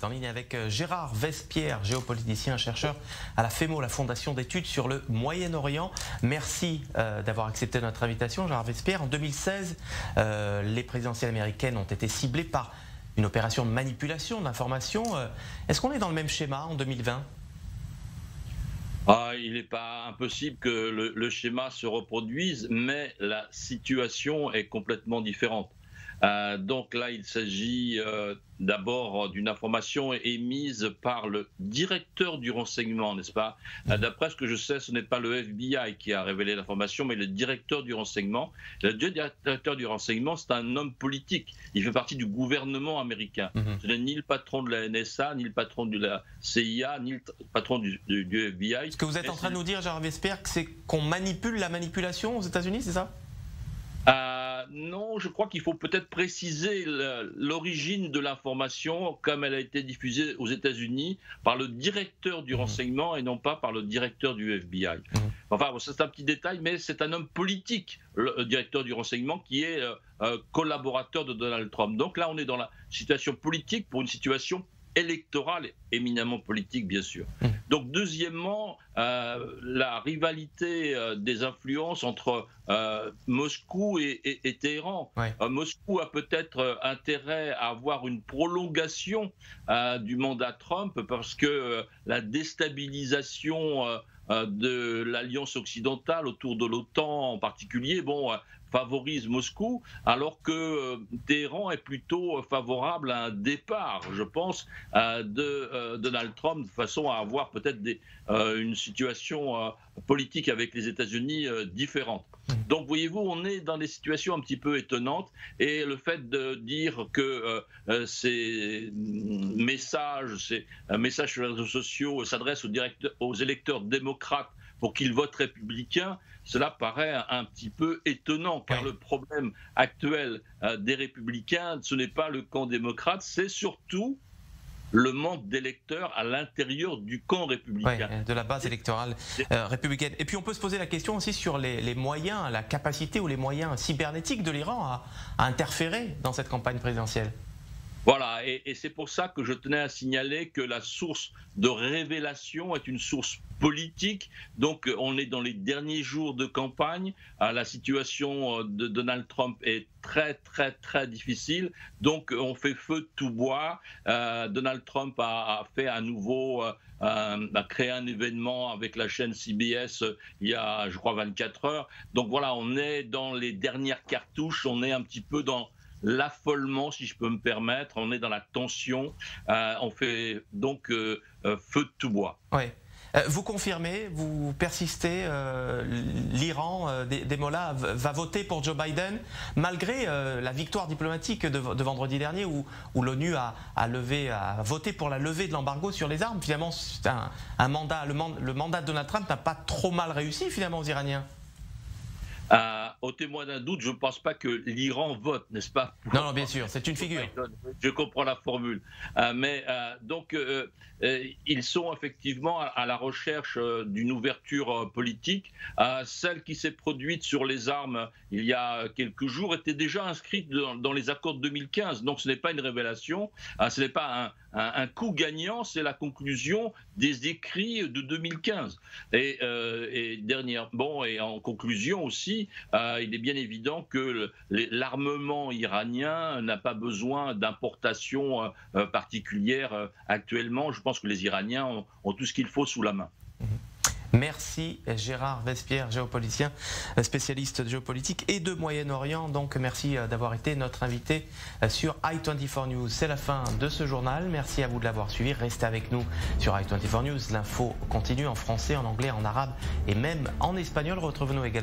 En ligne avec Gérard Vespierre, géopoliticien, chercheur à la FEMO, la Fondation d'études sur le Moyen-Orient. Merci d'avoir accepté notre invitation, Gérard Vespierre. En 2016, les présidentielles américaines ont été ciblées par une opération de manipulation de l'information. Est-ce qu'on est dans le même schéma en 2020 ? Il n'est pas impossible que le schéma se reproduise, mais la situation est complètement différente. Donc là, il s'agit d'abord d'une information émise par le directeur du renseignement, n'est-ce pas? D'après ce que je sais, ce n'est pas le FBI qui a révélé l'information, mais le directeur du renseignement. Le directeur du renseignement, c'est un homme politique. Il fait partie du gouvernement américain. Ce n'est ni le patron de la NSA, ni le patron de la CIA, ni le patron du FBI. Ce que vous êtes en train de nous dire, Gérard Vespierre, c'est qu'on manipule la manipulation aux États-Unis, c'est ça? Non, je crois qu'il faut peut-être préciser l'origine de l'information comme elle a été diffusée aux États-Unis par le directeur du renseignement et non pas par le directeur du FBI. Enfin, c'est un petit détail, mais c'est un homme politique, le directeur du renseignement, qui est collaborateur de Donald Trump. Donc là, on est dans la situation politique pour une situation électorale, éminemment politique, bien sûr. Donc, deuxièmement, la rivalité des influences entre Moscou et Téhéran. Moscou a peut-être intérêt à avoir une prolongation du mandat Trump parce que la déstabilisation de l'alliance occidentale autour de l'OTAN en particulier, favorise Moscou, alors que Téhéran est plutôt favorable à un départ, je pense, de Donald Trump, de façon à avoir peut-être une situation politique avec les États-Unis différente. Donc, voyez-vous, on est dans des situations un petit peu étonnantes, et le fait de dire que ces messages sur les réseaux sociaux s'adressent aux électeurs démocrates pour qu'ils votent républicains, cela paraît un petit peu étonnant, car le problème actuel des républicains, ce n'est pas le camp démocrate, c'est surtout le manque d'électeurs à l'intérieur du camp républicain. De la base électorale républicaine. Et puis on peut se poser la question aussi sur les moyens, la capacité ou les moyens cybernétiques de l'Iran à interférer dans cette campagne présidentielle. Voilà, et c'est pour ça que je tenais à signaler que la source de révélation est une source politique. Donc on est dans les derniers jours de campagne. La situation de Donald Trump est très difficile. Donc on fait feu de tout bois. Donald Trump a fait à nouveau a créé un événement avec la chaîne CBS il y a, je crois, 24 heures. Donc voilà, on est dans les dernières cartouches. On est un petit peu dans l'affolement, si je peux me permettre, on est dans la tension, on fait donc feu de tout bois. Vous confirmez, vous persistez, l'Iran, des mollahs, va voter pour Joe Biden, malgré la victoire diplomatique de vendredi dernier où l'ONU a voté pour la levée de l'embargo sur les armes. Finalement, c'est un mandat, le mandat de Donald Trump n'a pas trop mal réussi finalement aux Iraniens. Au témoin d'un doute, je ne pense pas que l'Iran vote, n'est-ce pas? Non, bien sûr, c'est une figure. Je comprends la formule. Donc, ils sont effectivement à la recherche d'une ouverture politique. Celle qui s'est produite sur les armes il y a quelques jours était déjà inscrite dans les accords de 2015. Donc, ce n'est pas une révélation, ce n'est pas un coup gagnant, c'est la conclusion des écrits de 2015. Et en conclusion aussi, il est bien évident que l'armement iranien n'a pas besoin d'importation particulière actuellement. Je pense que les Iraniens ont tout ce qu'il faut sous la main. Merci Gérard Vespierre, géopoliticien, spécialiste de géopolitique et de Moyen-Orient. Donc merci d'avoir été notre invité sur i24 News. C'est la fin de ce journal. Merci à vous de l'avoir suivi. Restez avec nous sur i24 News. L'info continue en français, en anglais, en arabe et même en espagnol. Retrouvez-nous également